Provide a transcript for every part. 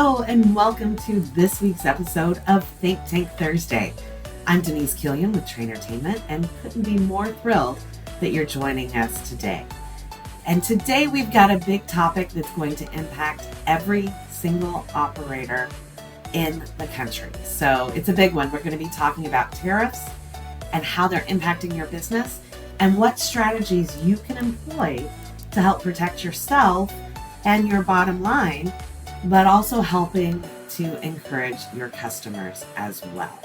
Hello, and welcome to this week's episode of ThinkTank Thursday. I'm Denise Killian with Trainertainment, and couldn't be more thrilled that you're joining us today. And today we've got a big topic that's going to impact every single operator in the country. So it's a big one. We're going to be talking about tariffs and how they're impacting your business and what strategies you can employ to help protect yourself and your bottom line, but also helping to encourage your customers as well.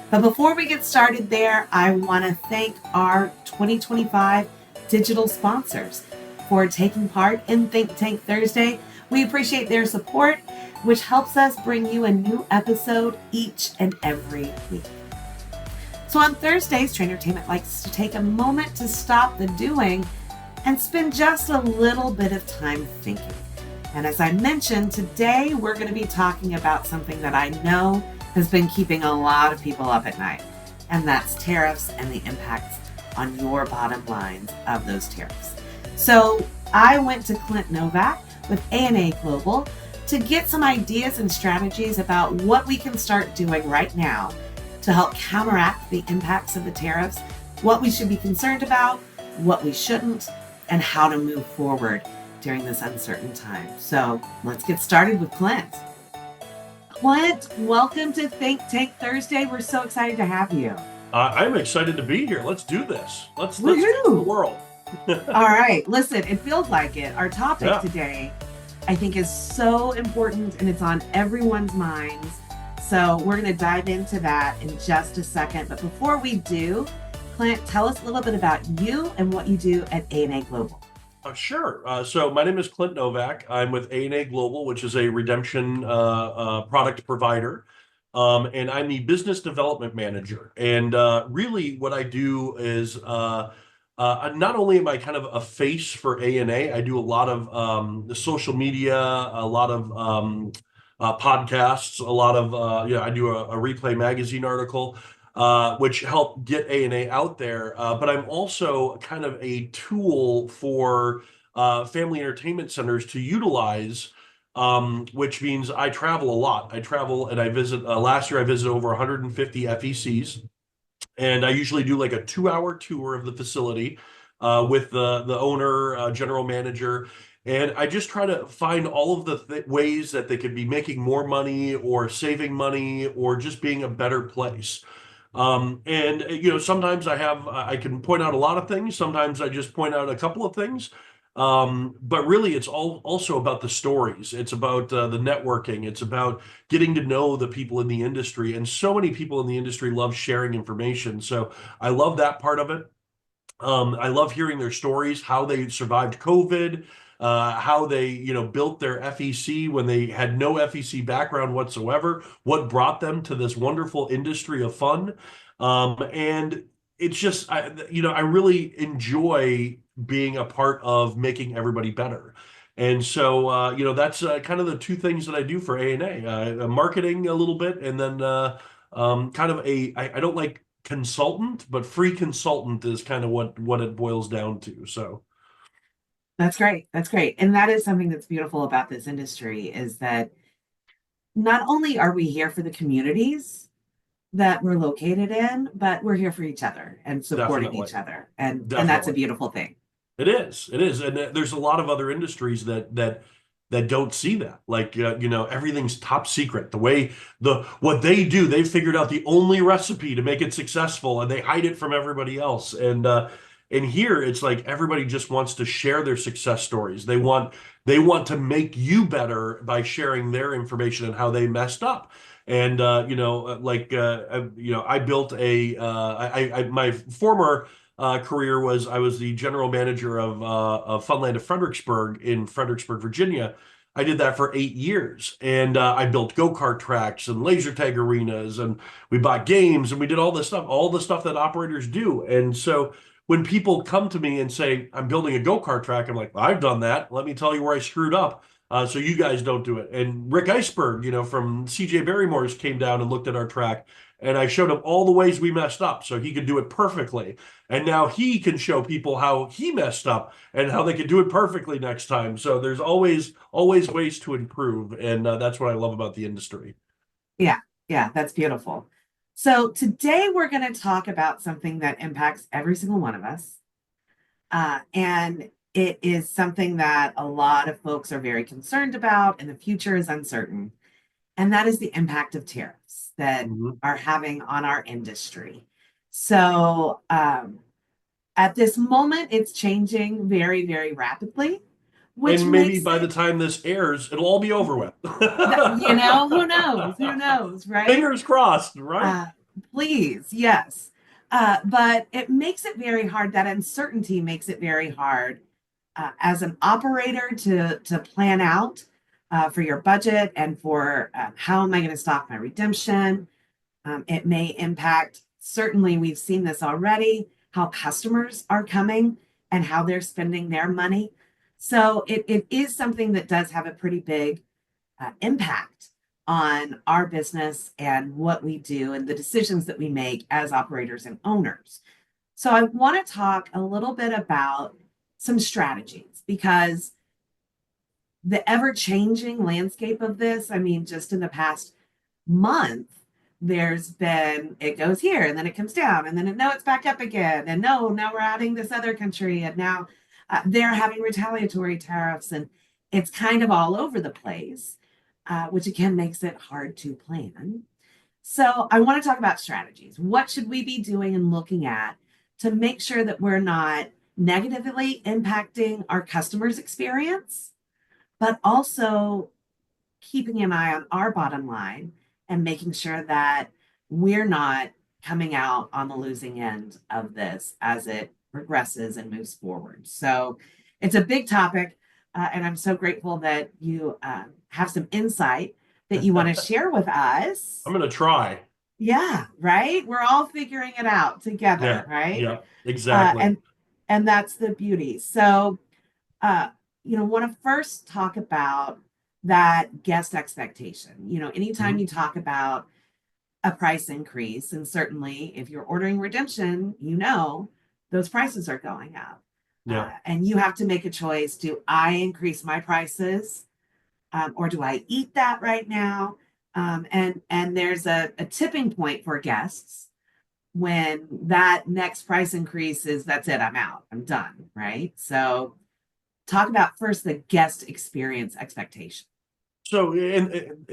But before we get started there, I want to thank our 2025 digital sponsors for taking part in ThinkTank Thursday. We appreciate their support, which helps us bring you a new episode each and every week. So on Thursdays, Trainertainment likes to take a moment to stop the doing and spend just a little bit of time thinking. And as I mentioned, today we're going to be talking about something that I know has been keeping a lot of people up at night, and that's tariffs and the impacts on your bottom lines of those tariffs. So I went to Clint Novack with A&A Global to get some ideas and strategies about what we can start doing right now to help counteract the impacts of the tariffs, what we should be concerned about, what we shouldn't, and how to move forward during this uncertain time. So let's get started with Clint. Clint, welcome to ThinkTank Thursday. We're so excited to have you. I'm excited to be here. Let's do this. Let's change the world. All right. Listen, it feels like it. Our topic today, I think, is so important and it's on everyone's minds. So we're going to dive into that in just a second. But before we do, Clint, tell us a little bit about you and what you do at A&A Global. Sure. So my name is Clint Novack. I'm with A&A Global, which is a redemption product provider. And I'm the business development manager. And really what I do is not only am I kind of a face for A&A, I do a lot of the social media, a lot of podcasts, a lot of, I do a Replay magazine article, which help get A&A out there. But I'm also kind of a tool for family entertainment centers to utilize, which means I travel a lot. I travel and I visit, last year I visited over 150 FECs, and I usually do like a 2-hour tour of the facility with the owner, general manager. And I just try to find all of the ways that they could be making more money or saving money or just being a better place. Sometimes I can point out a lot of things. Sometimes I just point out a couple of things. But really it's also about the stories. It's about the networking. It's about getting to know the people in the industry. And so many people in the industry love sharing information. So I love that part of it. I love hearing their stories, how they survived COVID, how they, built their FEC when they had no FEC background whatsoever, what brought them to this wonderful industry of fun. And it's just, I really enjoy being a part of making everybody better. And so, that's kind of the two things that I do for A&A, marketing a little bit, and then kind of I don't like consultant, but free consultant is kind of what it boils down to. So that's great. That's great. And that is something that's beautiful about this industry, is that not only are we here for the communities that we're located in, but we're here for each other and supporting each other. And that's a beautiful thing. It is. And there's a lot of other industries that don't see that. Like, everything's top secret. What they do, they've figured out the only recipe to make it successful, and they hide it from everybody else. And here it's like everybody just wants to share their success stories. They want to make you better by sharing their information and how they messed up. And I built my former career was I was the general manager of Funland of Fredericksburg in Fredericksburg, Virginia. I did that for 8 years, and I built go-kart tracks and laser tag arenas, and we bought games, and we did all the stuff that operators do. And so when people come to me and say, I'm building a go-kart track, I'm like, I've done that. Let me tell you where I screwed up. So you guys don't do it. And Rick Iceberg, from CJ Barrymore's came down and looked at our track And I showed him all the ways we messed up so he could do it perfectly. And now he can show people how he messed up and how they could do it perfectly next time. So there's always ways to improve. And that's what I love about the industry. Yeah, yeah, that's beautiful. So today we're going to talk about something that impacts every single one of us. And it is something that a lot of folks are very concerned about, and the future is uncertain. And that is the impact of tariffs that Mhm. are having on our industry. So, at this moment, it's changing very, very rapidly, which And maybe makes by the it, time this airs, it'll all be over with. who knows? Who knows, right? Fingers crossed, right? Uh, please, yes. But it makes it very hard. That uncertainty makes it very hard as an operator to plan out for your budget and for how am I going to stock my redemption. It may impact, certainly, we've seen this already, how customers are coming and how they're spending their money. So it is something that does have a pretty big impact on our business and what we do and the decisions that we make as operators and owners. So I want to talk a little bit about some strategies because the ever changing landscape of this, I mean, just in the past month, there's been, it goes here and then it comes down and then no, it's back up again. And no, now we're adding this other country and now they're having retaliatory tariffs and it's kind of all over the place, which again makes it hard to plan. So I want to talk about strategies. What should we be doing and looking at to make sure that we're not negatively impacting our customers' experience, but also keeping an eye on our bottom line and making sure that we're not coming out on the losing end of this as it progresses and moves forward. So it's a big topic, and I'm so grateful that you have some insight that you want to share with us. I'm gonna try. Yeah, right. We're all figuring it out together, Yeah, right? yeah, Uh, exactly. and and that's the beauty. So uh, want to first talk about that guest expectation. Anytime Mhm. you talk about a price increase, and certainly if you're ordering redemption, those prices are going up. Yeah. And you have to make a choice. Do I increase my prices or do I eat that right now? And there's a tipping point for guests when that next price increase is that's it, I'm out, I'm done, right? So talk about first the guest experience expectation. So, and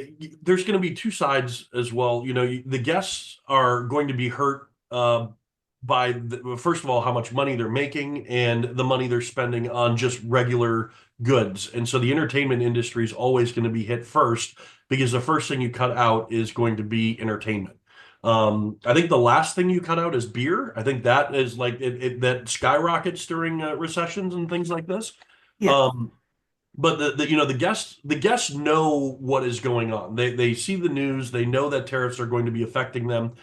there's going to be two sides as well. The guests are going to be hurt by first of all, how much money they're making and the money they're spending on just regular goods. And so the entertainment industry is always going to be hit first because the first thing you cut out is going to be entertainment. I think the last thing you cut out is beer. I think that is like that skyrockets during recessions and things like this. Yes. Um, but the guests know what is going on. They see the news. They know that tariffs are going to be affecting them.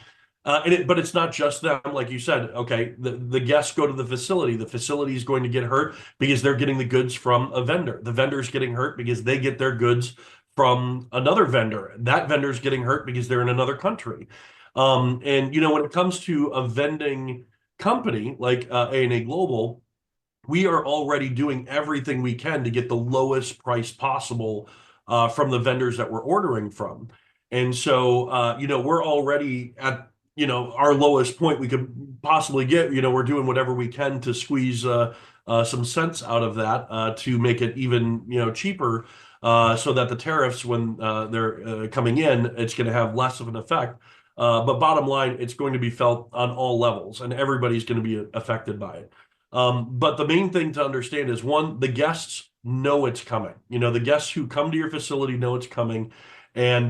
But it's not just them, like you said. Okay, the guests go to the facility. The facility is going to get hurt because they're getting the goods from a vendor. The vendor's getting hurt because they get their goods from another vendor. That vendor's getting hurt because they're in another country. And when it comes to a vending company like A&A Global, we are already doing everything we can to get the lowest price possible from the vendors that we're ordering from. And so, we're already at, our lowest point we could possibly get. We're doing whatever we can to squeeze some cents out of that to make it even, cheaper so that the tariffs, when they're coming in, it's going to have less of an effect. But bottom line, it's going to be felt on all levels and everybody's going to be affected by it. But the main thing to understand is one, the guests know it's coming. The guests who come to your facility know it's coming, and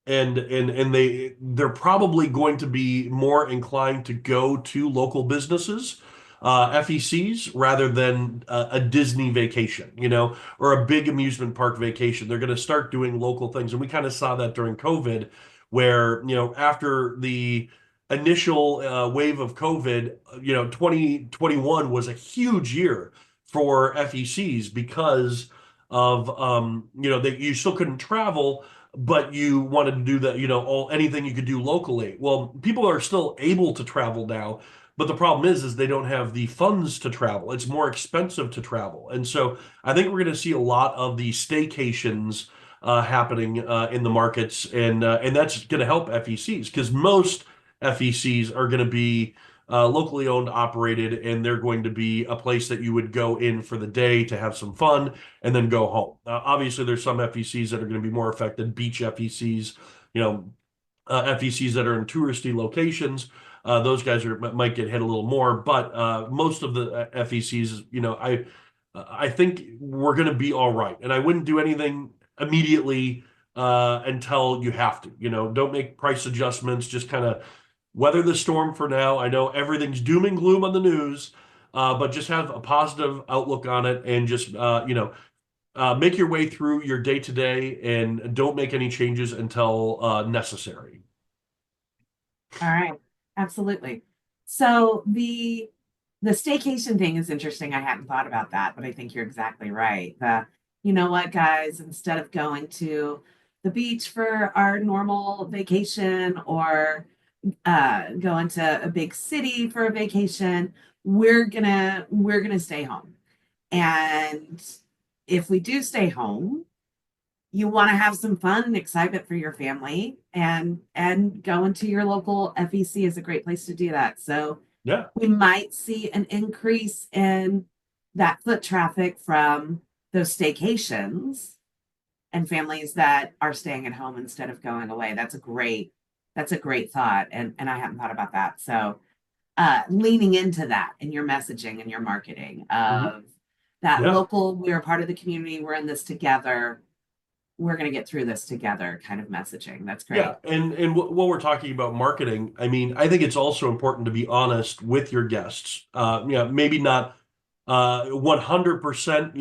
they're probably going to be more inclined to go to local businesses, FECs, rather than a Disney vacation, or a big amusement park vacation. They're going to start doing local things, and we kind of saw that during COVID, where after the initial wave of COVID, 2021 was a huge year for FECs because of that you still couldn't travel, but you wanted to do that, anything you could do locally. Well, people are still able to travel now, but the problem is they don't have the funds to travel. It's more expensive to travel. And so I think we're going to see a lot of the staycations happening in the markets, and that's going to help FECs because most FECs are going to be locally owned, operated, and they're going to be a place that you would go in for the day to have some fun and then go home. Obviously, there's some FECs that are going to be more affected, beach FECs, FECs that are in touristy locations. Those guys might get hit a little more, but most of the FECs, I think we're going to be all right. And I wouldn't do anything immediately until you have to. Don't make price adjustments. Just kind of weather the storm for now. I know everything's doom and gloom on the news, but just have a positive outlook on it and just make your way through your day to day and don't make any changes until necessary. All right. Absolutely. So the staycation thing is interesting. I hadn't thought about that, but I think you're exactly right. You know what, guys, instead of going to the beach for our normal vacation or going to a big city for a vacation, we're gonna stay home. And if we do stay home, you want to have some fun and excitement for your family, and going to your local FEC is a great place to do that. So Yeah. we might see an increase in that foot traffic from those staycations and families that are staying at home instead of going away. That's a great thought. And I hadn't thought about that. So leaning into that in your messaging and your marketing Mhm. of that Yeah. local, we're a part of the community, we're in this together, we're going to get through this together kind of messaging. That's Yeah, great. and while we're talking about marketing, I mean, I think it's also important to be honest with your guests. Maybe not 100%,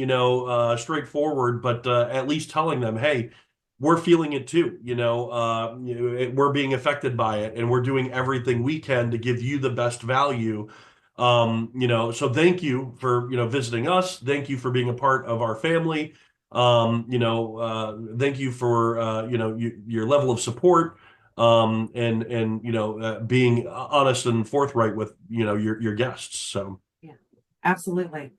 straightforward, but at least telling them, hey, we're feeling it too. We're being affected by it, and we're doing everything we can to give you the best value. So thank you for visiting us. Thank you for being a part of our family. Thank you for your level of support, and being honest and forthright with your guests. So Yeah, absolutely.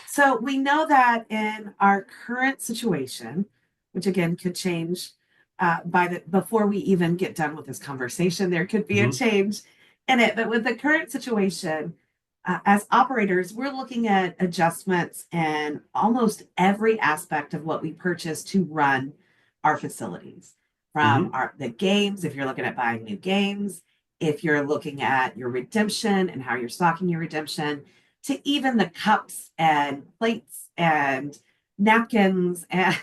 So we know that in our current situation, which again could change before we even get done with this conversation, there could be a mhm. change in it. But with the current situation, as operators, we're looking at adjustments in almost every aspect of what we purchase to run our facilities. From Mhm. the games, if you're looking at buying new games, if you're looking at your redemption and how you're stocking your redemption, to even the cups and plates and napkins and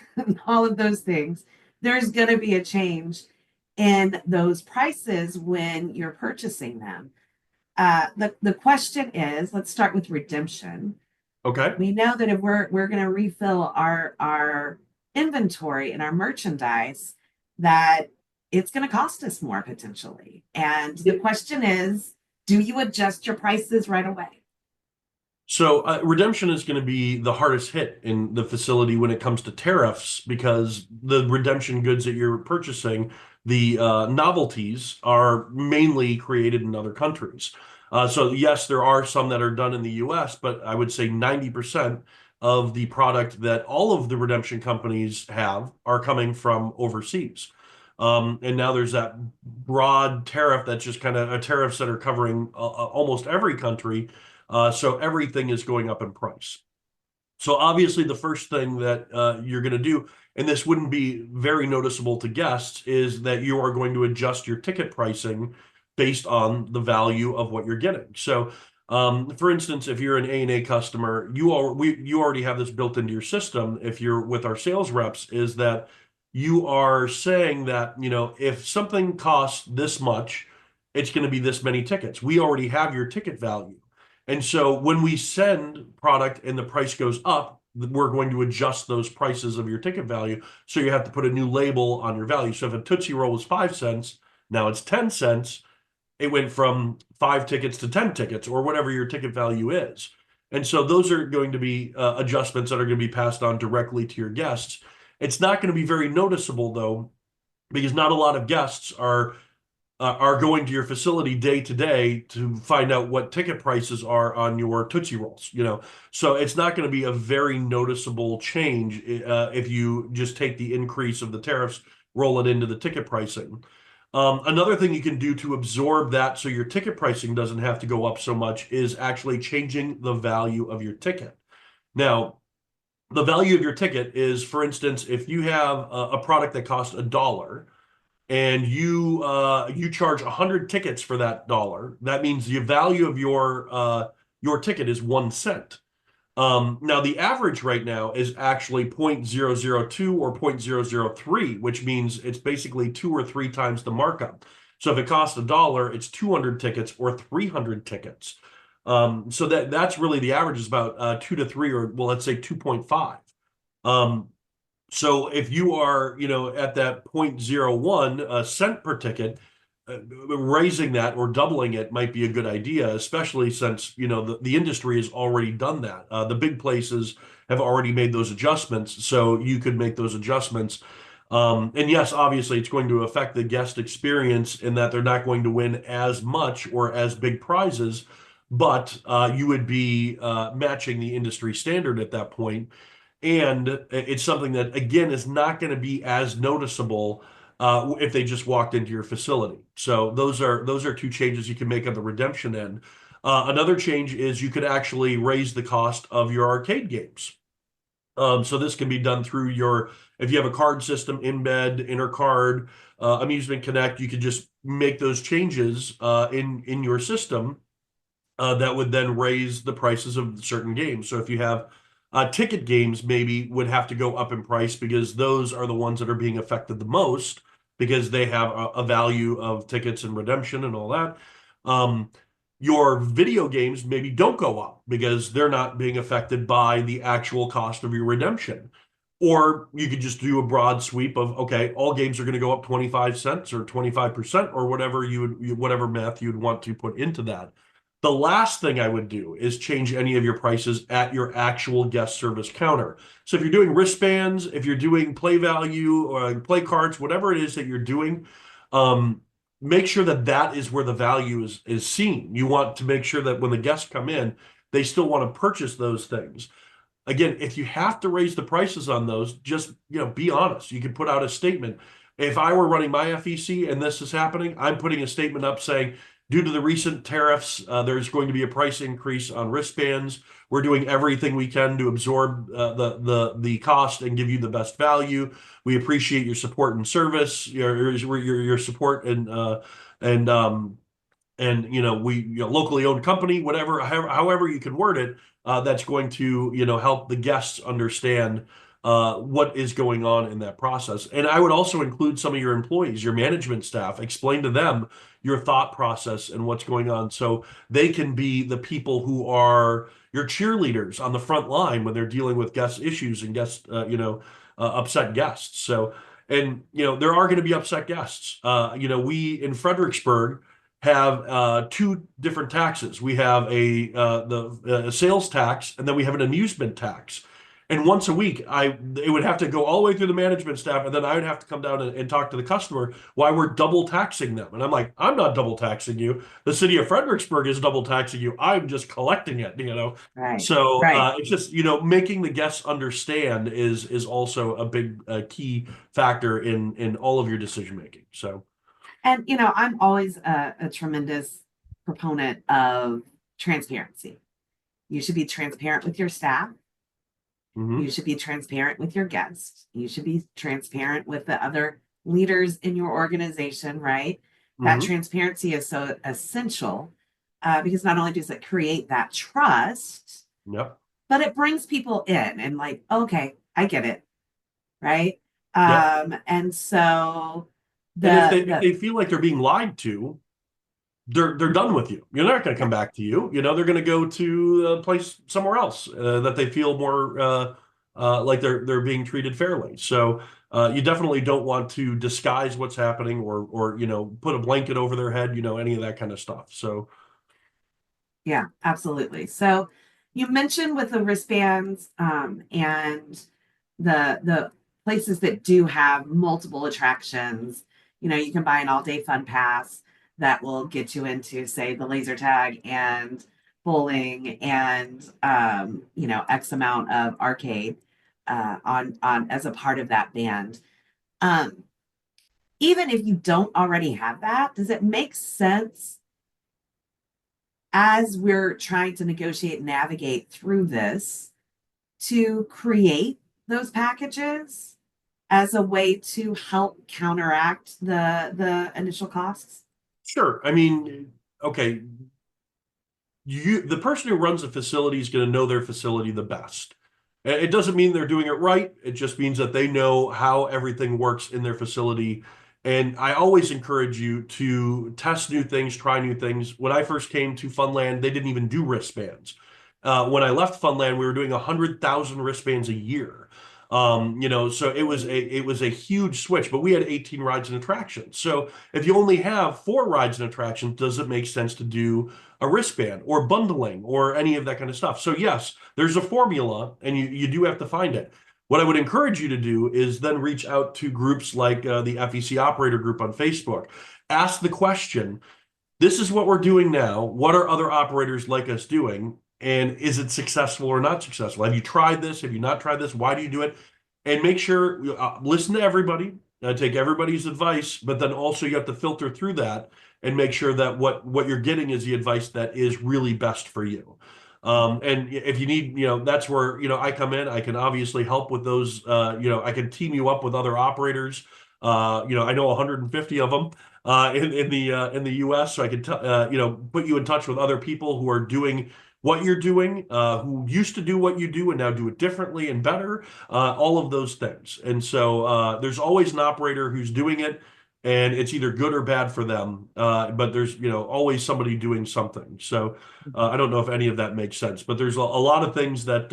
all of those things, there's going to be a change in those prices when you're purchasing them. The question is, let's start with redemption. Okay. We know that if we're going to refill our inventory and our merchandise, that it's going to cost us more potentially. And the question is, do you adjust your prices right away? So redemption is going to be the hardest hit in the facility when it comes to tariffs because the redemption goods that you're purchasing, the novelties, are mainly created in other countries. So yes, there are some that are done in the U.S., but I would say 90% of the product that all of the redemption companies have are coming from overseas. And now there's that broad tariff that's just kind of tariffs that are covering almost every country, so everything is going up in price. So obviously, the first thing that you're going to do, and this wouldn't be very noticeable to guests, is that you are going to adjust your ticket pricing based on the value of what you're getting. So, for instance, if you're an A&A customer, you already have this built into your system. If you're with our sales reps, is that you are saying that if something costs this much, it's going to be this many tickets. We already have your ticket value. And so when we send product and the price goes up, we're going to adjust those prices of your ticket value. So you have to put a new label on your value. So if a Tootsie Roll was 5 cents, now it's 10 cents. It went from 5 tickets to 10 tickets or whatever your ticket value is. And so those are going to be adjustments that are going to be passed on directly to your guests. It's not going to be very noticeable, though, because not a lot of guests are going to your facility day to day to find out what ticket prices are on your Tootsie Rolls, So it's not going to be a very noticeable change if you just take the increase of the tariffs, roll it into the ticket pricing. Another thing you can do to absorb that so your ticket pricing doesn't have to go up so much is actually changing the value of your ticket. Now, the value of your ticket is, for instance, if you have a product that costs $1 and you charge 100 tickets for that dollar, that means the value of your ticket is 1 cent. Now the average right now is actually 0.002 or 0.003, which means it's basically 2 or 3 times the markup. So if it costs $1, it's 200 tickets or 300 tickets. So that's really the average is about 2 to 3, or well, let's say 2.5. So if you are, at that 0.01 cent per ticket, raising that or doubling it might be a good idea, especially since, the industry has already done that. The big places have already made those adjustments, so you could make those adjustments. And yes, obviously, it's going to affect the guest experience in that they're not going to win as much or as big prizes, but you would be matching the industry standard at that point. And it's something that, again, is not going to be as noticeable if they just walked into your facility. So those are two changes you can make on the redemption end. Another change is you could actually raise the cost of your arcade games. So this can be done through if you have a card system, embed, intercard, Amusement Connect, you could just make those changes in your system that would then raise the prices of certain games. So if you have ticket games, maybe would have to go up in price because those are the ones that are being affected the most because they have a value of tickets and redemption and all that. Um, your video games maybe don't go up because they're not being affected by the actual cost of your redemption. Or you could just do a broad sweep of, okay, all games are going to go up 25 cents or 25% or whatever whatever math you'd want to put into that. The last thing I would do is change any of your prices at your actual guest service counter. So if you're doing wristbands, if you're doing play value or play cards, whatever it is that you're doing, um, make sure that that is where the value is seen. You want to make sure that when the guests come in, they still want to purchase those things. Again, if you have to raise the prices on those, just be honest. You can put out a statement. If I were running my FEC and this is happening, I'm putting a statement up saying, due to the recent tariffs, there's going to be a price increase on wristbands. We're doing everything we can to absorb the cost and give you the best value. We appreciate your support and service, your support and locally owned company, whatever, however you can word it, that's going to help the guests understand what is going on in that process. And I would also include some of your employees, your management staff, explain to them your thought process and what's going on, so they can be the people who are your cheerleaders on the front line when they're dealing with guest issues and upset guests. So, and there are going to be upset guests. We in Fredericksburg have two different taxes. We have the sales tax, and then we have an amusement tax. And once a week, it would have to go all the way through the management staff, and then I would have to come down and talk to the customer why we're double taxing them. And I'm like, I'm not double taxing you. The city of Fredericksburg is double taxing you. I'm just collecting it. Right, So right. it's just making the guests understand is also a big key factor in all of your decision making. So. And, I'm always a tremendous proponent of transparency. You should be transparent with your staff. You Mhm. should be transparent with your guests. You should be transparent with the other leaders in your organization, right? That Mhm. transparency is so essential because not only does it create that trust, Yep. but it brings people in and like, okay, I get it, right? Yep. And so And if they the if the they feel like they're being lied to, they're done with you. You're not going to yeah, come back to you. They're going to go to a place somewhere else that they feel more like they're being treated fairly. So you definitely don't want to disguise what's happening or put a blanket over their head. Any of that kind of stuff. So. yeah, absolutely. So you mentioned with the wristbands and the places that do have multiple attractions, you can buy an all-day fun pass that will get you into, say, the laser tag and bowling and X amount of arcade on as a part of that band. Um, Even if you don't already have that, does it make sense as we're trying to negotiate and navigate through this to create those packages as a way to help counteract the initial costs? Sure. I mean, okay, the person who runs the facility is going to know their facility the best. It doesn't mean they're doing it right. It just means that they know how everything works in their facility. And I always encourage you to test new things, try new things. When I first came to Funland, they didn't even do wristbands. When I left Funland, we were doing 100,000 wristbands a year. So it was a huge switch, but we had 18 rides and attractions. So if you only have 4 rides and attractions, does it make sense to do a wristband or bundling or any of that kind of stuff? So yes, there's a formula, and you do have to find it. What I would encourage you to do is then reach out to groups like the FEC Operator Group on Facebook. Ask the question, this is what we're doing now. What are other operators like us doing? And is it successful or not successful? Have you tried this? Have you not tried this? Why do you do it? And make sure listen to everybody, take everybody's advice, but then also you have to filter through that and make sure that what you're getting is the advice that is really best for you. And if you need, that's where, I come in. I can obviously help with those. I can team you up with other operators. I know 150 of them in the U.S., so I can put you in touch with other people who are doing what you're doing, who used to do what you do and now do it differently and better, all of those things. And so there's always an operator who's doing it, and it's either good or bad for them. But there's always somebody doing something. So I don't know if any of that makes sense, but there's a lot of things that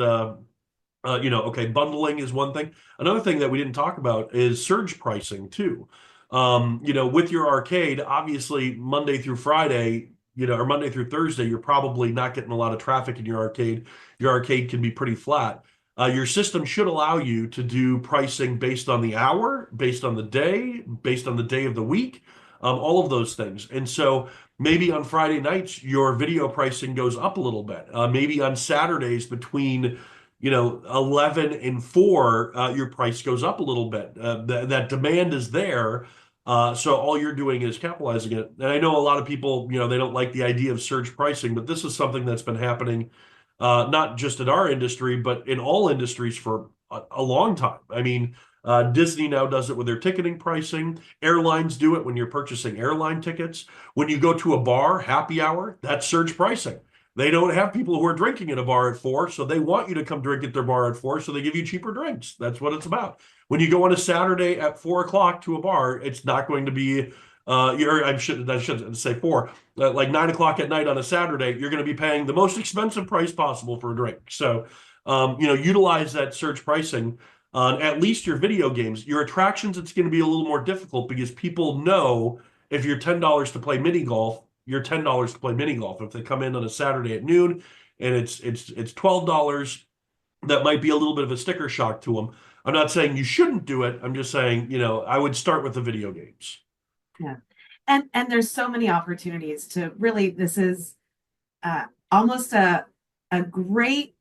okay, bundling is one thing. Another thing that we didn't talk about is surge pricing too. With your arcade, obviously Monday through Friday, or Monday through Thursday, you're probably not getting a lot of traffic in your arcade. Your arcade can be pretty flat. Your system should allow you to do pricing based on the hour, based on the day, based on the day of the week, all of those things. And so maybe on Friday nights, your video pricing goes up a little bit. Maybe on Saturdays between 11 and 4, your price goes up a little bit. That demand is there. So all you're doing is capitalizing it. And I know a lot of people, they don't like the idea of surge pricing, but this is something that's been happening, not just in our industry, but in all industries for a long time. I mean, Disney now does it with their ticketing pricing. Airlines do it when you're purchasing airline tickets. When you go to a bar, happy hour, that's surge pricing. They don't have people who are drinking at a bar at 4, so they want you to come drink at their bar at 4, so they give you cheaper drinks. That's what it's about. When you go on a Saturday at 4 o'clock to a bar, it's not going to be I shouldn't say 4, like 9 o'clock at night on a Saturday. You're going to be paying the most expensive price possible for a drink. So, utilize that surge pricing on at least your video games. Your attractions, it's going to be a little more difficult because people know if you're $10 to play mini golf, you're $10 to play mini golf. If they come in on a Saturday at noon and it's $12, that might be a little bit of a sticker shock to them. I'm not saying you shouldn't do it. I'm just saying, I would start with the video games. Yeah. And there's so many opportunities to really, this is almost a great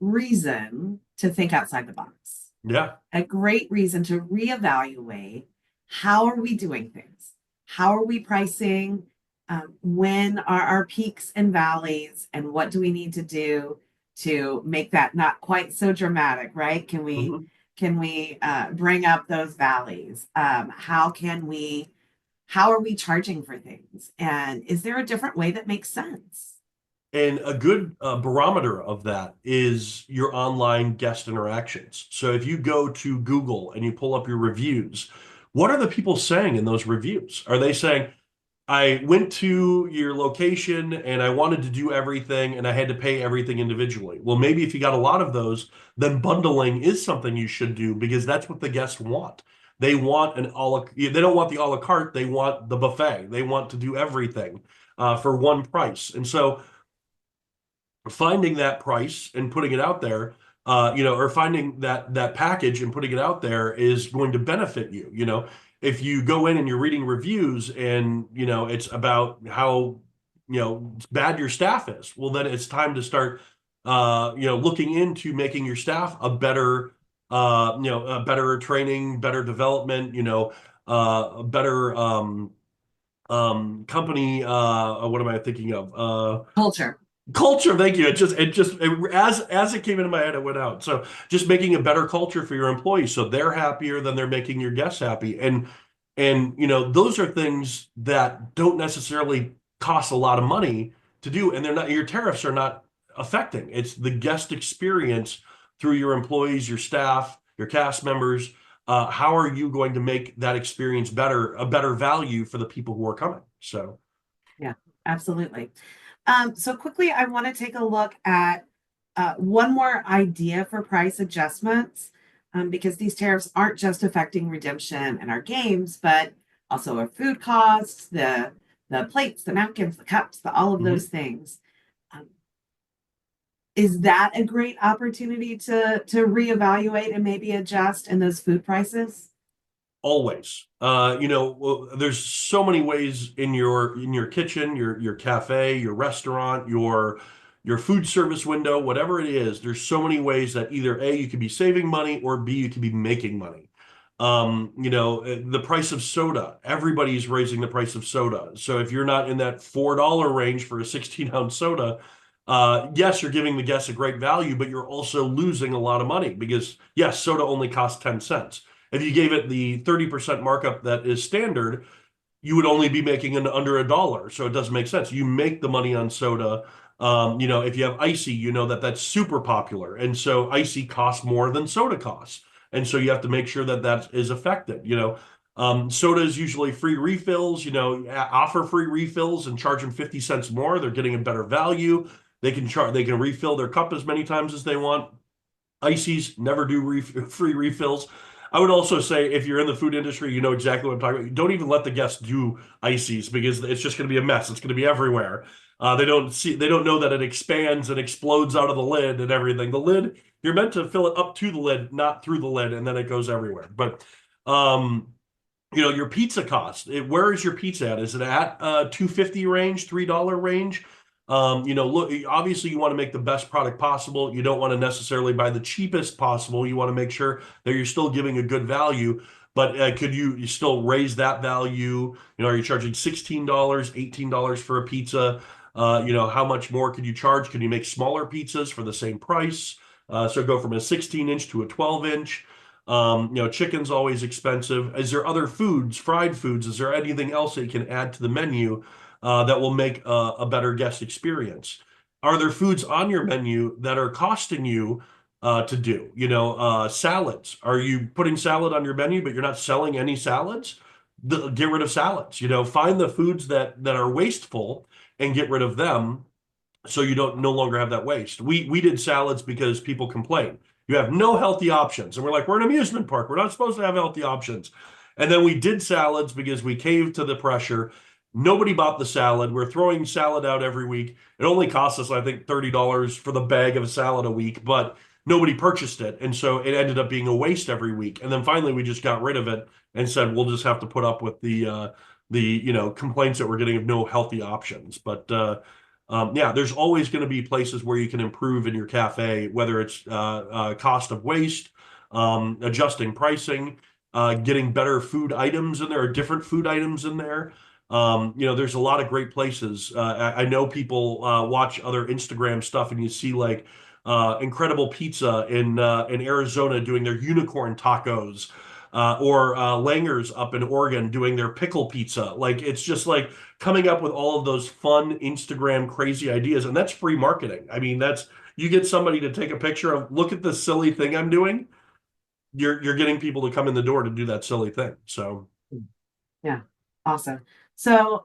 reason to think outside the box. Yeah. A great reason to reevaluate, how are we doing things? How are we pricing? When are our peaks and valleys, and what do we need to do to make that not quite so dramatic, right? Can we Mhm. bring up those valleys? How are we charging for things? And is there a different way that makes sense? And a good barometer of that is your online guest interactions. So if you go to Google and you pull up your reviews, what are the people saying in those reviews? Are they saying, I went to your location and I wanted to do everything and I had to pay everything individually? Well, maybe if you got a lot of those, then bundling is something you should do, because that's what the guests want. They want they don't want the a la carte, they want the buffet. They want to do everything for one price. And so finding that price and putting it out there, or finding that package and putting it out there is going to benefit you. If you go in and you're reading reviews and it's about how bad your staff is, well, then it's time to start looking into making your staff a better training, better development, a better company. What am I thinking of? Culture. Culture, thank you. As it came into my head, it went out. So just making a better culture for your employees, so they're happier, then they're making your guests happy, and those are things that don't necessarily cost a lot of money to do, and they're not, your tariffs are not affecting. It's the guest experience through your employees, your staff, your cast members. How are you going to make that experience better, a better value for the people who are coming? So. Yeah, absolutely. So quickly, I want to take a look at one more idea for price adjustments, because these tariffs aren't just affecting redemption and our games, but also our food costs, the plates, the napkins, the cups, all of those things. Um, is that a great opportunity to reevaluate and maybe adjust in those food prices? Always. Well, there's so many ways in your kitchen, your cafe, your restaurant, your food service window, whatever it is, there's so many ways that either A, you could be saving money, or B, you could be making money. The price of soda, everybody's raising the price of soda. So if you're not in that $4 range for a 16-ounce soda, yes, you're giving the guests a great value, but you're also losing a lot of money because, yes, soda only costs 10 cents. If you gave it the 30% markup that is standard, you would only be making under $1. So it doesn't make sense. You make the money on soda. If you have icy, that's super popular. And so icy costs more than soda costs. And so you have to make sure that that is affected. Soda is usually free refills, offer free refills and charge them 50 cents more. They're getting a better value. They can refill their cup as many times as they want. Ices never do free refills. I would also say if you're in the food industry, you know exactly what I'm talking about. Don't even let the guests do ices because it's just going to be a mess. It's going to be everywhere. They don't know that it expands and explodes out of the lid and everything. The lid, you're meant to fill it up to the lid, not through the lid, and then it goes everywhere. But um, your pizza cost. Where is your pizza at? Is it at $2.50 range, $3 range? Look, obviously you want to make the best product possible. You don't want to necessarily buy the cheapest possible. You want to make sure that you're still giving a good value. But could you still raise that value? Are you charging $16, $18 for a pizza? How much more could you charge? Can you make smaller pizzas for the same price? So go from a 16-inch to a 12-inch. Chicken's always expensive. Is there other foods, fried foods? Is there anything else that you can add to the menu that will make a better guest experience? Are there foods on your menu that are costing you to do? Salads. Are you putting salad on your menu, but you're not selling any salads? Get rid of salads. Find the foods that are wasteful and get rid of them so you don't no longer have that waste. We did salads because people complain. You have no healthy options. And we're like, we're an amusement park. We're not supposed to have healthy options. And then we did salads because we caved to the pressure. Nobody bought the salad. We're throwing salad out every week. It only costs us, I think, $30 for the bag of salad a week, but nobody purchased it. And so it ended up being a waste every week. And then finally we just got rid of it and said, we'll just have to put up with the complaints that we're getting of no healthy options. But yeah, there's always going to be places where you can improve in your cafe, whether it's cost of waste, adjusting pricing, getting better food items in there, or different food items in there. There's a lot of great places. I know people watch other Instagram stuff, and you see like Incredible Pizza in Arizona doing their unicorn tacos. Or Langer's up in Oregon doing their pickle pizza. Like it's just like coming up with all of those fun Instagram crazy ideas, and that's free marketing. I mean, that's you get somebody to take a picture of, look at this silly thing I'm doing. You're getting people to come in the door to do that silly thing. So Yeah, awesome. So,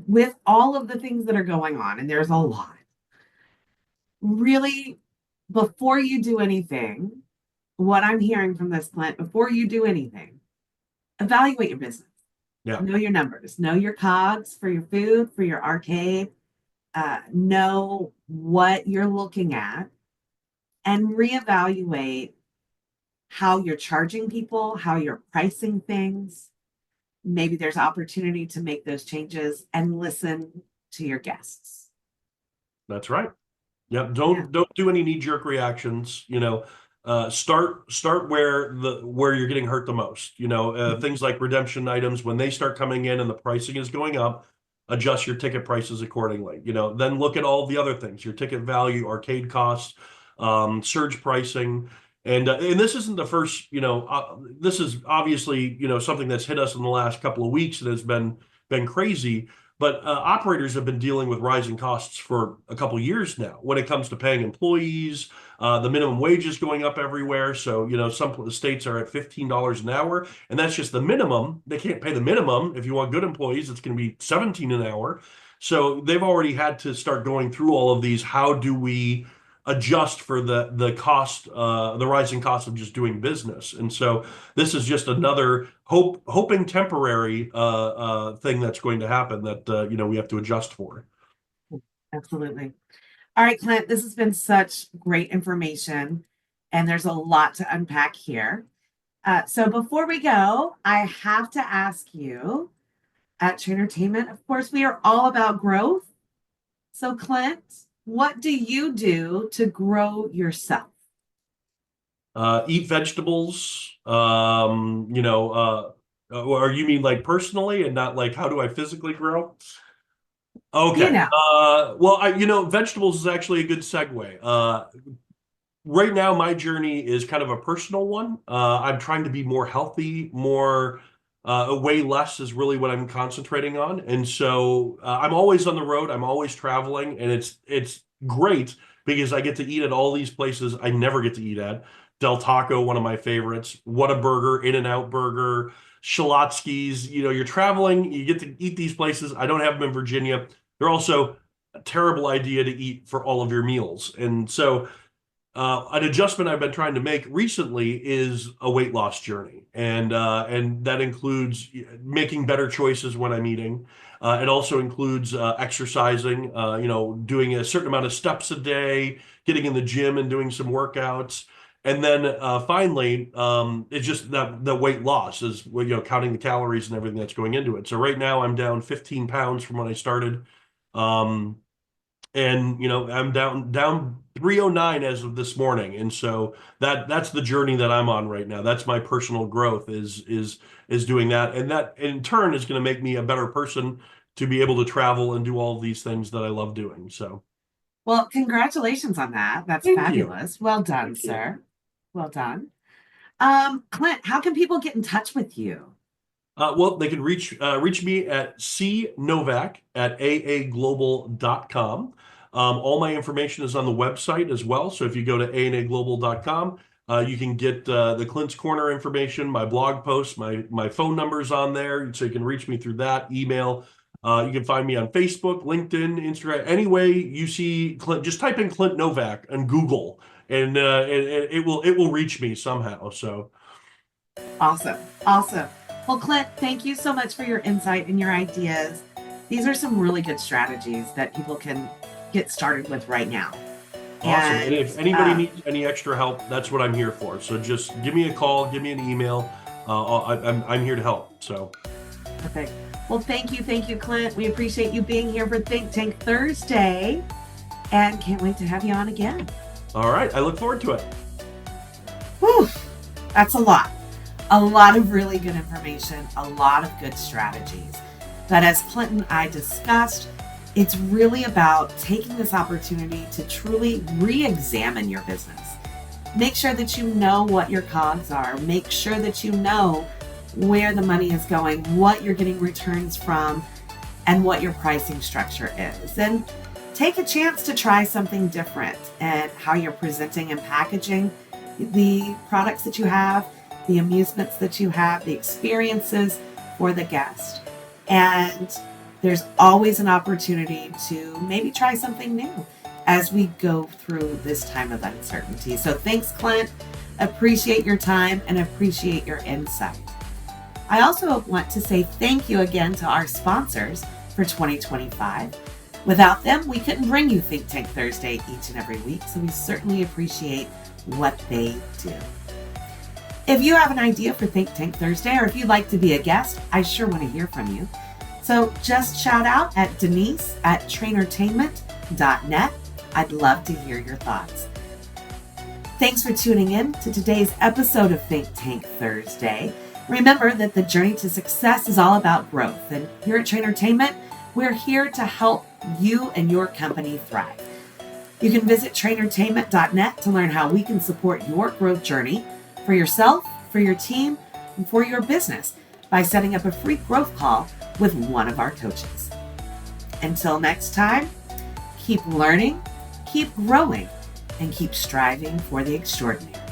with all of the things that are going on, and there's a lot, really, before you do anything, what I'm hearing from this, Clint, before you do anything, evaluate your business. yeah, Know your numbers, know your COGS for your food, for your arcade, know what you're looking at, and reevaluate how you're charging people, how you're pricing things. Maybe there's opportunity to make those changes and listen to your guests. That's right. Yep. Yeah. Don't do any knee-jerk reactions. Start where you're getting hurt the most. Things like redemption items, when they start coming in and the pricing is going up, adjust your ticket prices accordingly. Then look at all the other things, your ticket value, arcade costs, surge pricing. And this isn't the first, this is obviously, something that's hit us in the last couple of weeks that has been crazy. But operators have been dealing with rising costs for a couple of years now when it comes to paying employees, the minimum wage is going up everywhere. So, some states are at $15 an hour, and that's just the minimum. They can't pay the minimum. If you want good employees, it's going to be 17 an hour. So they've already had to start going through all of these. How do we adjust for the cost, the rising cost of just doing business? And so this is just another hoping temporary thing that's going to happen that we have to adjust for. Absolutely. All right, Clint, this has been such great information, and there's a lot to unpack here. So before we go, I have to ask you, at Traintertainment, of course, we are all about growth. So, Clint, what do you do to grow yourself? Eat vegetables. Or you mean like personally and not like how do I physically grow? You Okay. know, Well, vegetables is actually a good segue. Right now, my journey is kind of a personal one. I'm trying to be more healthy, way less is really what I'm concentrating on. And so I'm always on the road. I'm always traveling, and it's great because I get to eat at all these places I never get to eat at. Del Taco, one of my favorites. Whataburger, In-N-Out Burger, Shalotsky's. You're traveling, you get to eat these places. I don't have them in Virginia. They're also a terrible idea to eat for all of your meals. And so an adjustment I've been trying to make recently is a weight loss journey, and that includes making better choices when I'm eating. It also includes exercising, doing a certain amount of steps a day, getting in the gym and doing some workouts. And then finally, it's just that the weight loss is, counting the calories and everything that's going into it. So right now I'm down 15 pounds from when I started. Um, and I'm down 309 as of this morning, and so that's the journey that I'm on right now. That's my personal growth is doing that, and that in turn is going to make me a better person to be able to travel and do all of these things that I love doing. So well, congratulations on that. That's thank you. fabulous. Well done, Thank you. sir. Well done. Clint, how can people get in touch with you? Well, they can reach me at cnovack@aaglobal.com. All my information is on the website as well. So if you go to anaglobal.com, you can get the Clint's Corner information, my blog posts, my phone numbers on there, so you can reach me through that email. You can find me on Facebook, LinkedIn, Instagram. Any way you see Clint, just type in Clint Novack on Google, and it will reach me somehow. So. Awesome. Awesome. Well, Clint, thank you so much for your insight and your ideas. These are some really good strategies that people can get started with right now. Awesome. And if And anybody needs any extra help, that's what I'm here for. So just give me a call, give me an email. I'm here to help. So perfect. Well, thank you, Clint. We appreciate you being here for Think Tank Thursday, and can't wait to have you on again. all right, I look forward to it. Whew, that's a lot. A lot of really good information, a lot of good strategies. But as Clint and I discussed, it's really about taking this opportunity to truly re-examine your business. Make sure that you know what your costs are. Make sure that you know where the money is going, what you're getting returns from, and what your pricing structure is. And take a chance to try something different and how you're presenting and packaging the products that you have, the amusements that you have, the experiences for the guest. And there's always an opportunity to maybe try something new as we go through this time of uncertainty. So thanks, Clint. Appreciate your time and appreciate your insight. I also want to say thank you again to our sponsors for 2025. Without them, we couldn't bring you Think Tank Thursday each and every week, so we certainly appreciate what they do. If you have an idea for Think Tank Thursday, or if you'd like to be a guest, I sure want to hear from you. So just shout out at Denise at trainertainment.net. I'd love to hear your thoughts. Thanks for tuning in to today's episode of Think Tank Thursday. Remember that the journey to success is all about growth, and here at Trainertainment, we're here to help you and your company thrive. You can visit trainertainment.net to learn how we can support your growth journey for yourself, for your team, and for your business by setting up a free growth call with one of our coaches. Until next time, keep learning, keep growing, and keep striving for the extraordinary.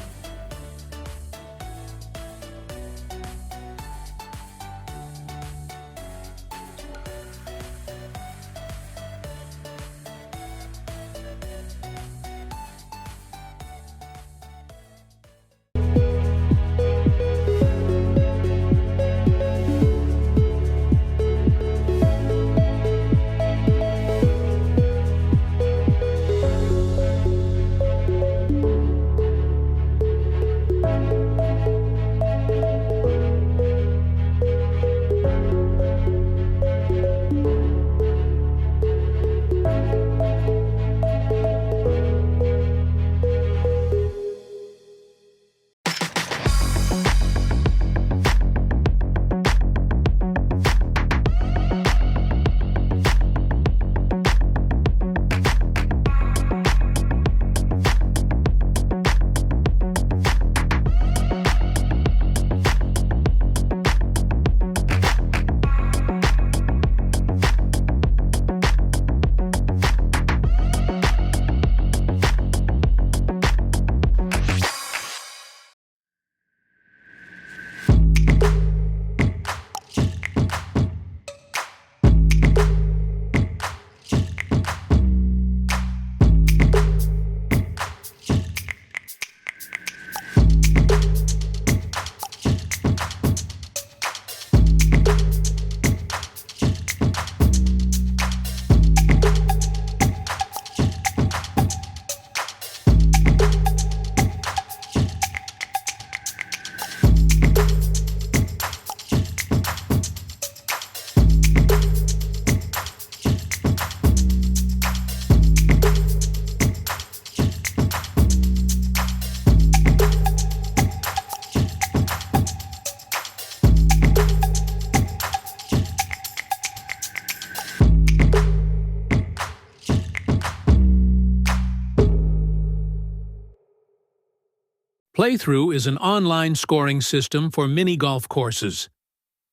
Playthrough is an online scoring system for mini golf courses.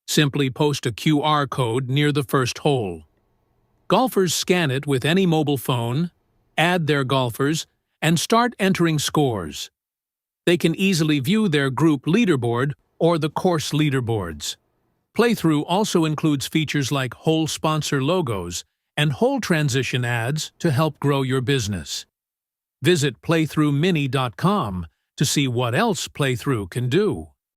Simply post a QR code near the first hole. Golfers scan it with any mobile phone, add their golfers, and start entering scores. They can easily view their group leaderboard or the course leaderboards. Playthrough also includes features like hole sponsor logos and hole transition ads to help grow your business. Visit playthroughmini.com to see what else Playthrough can do.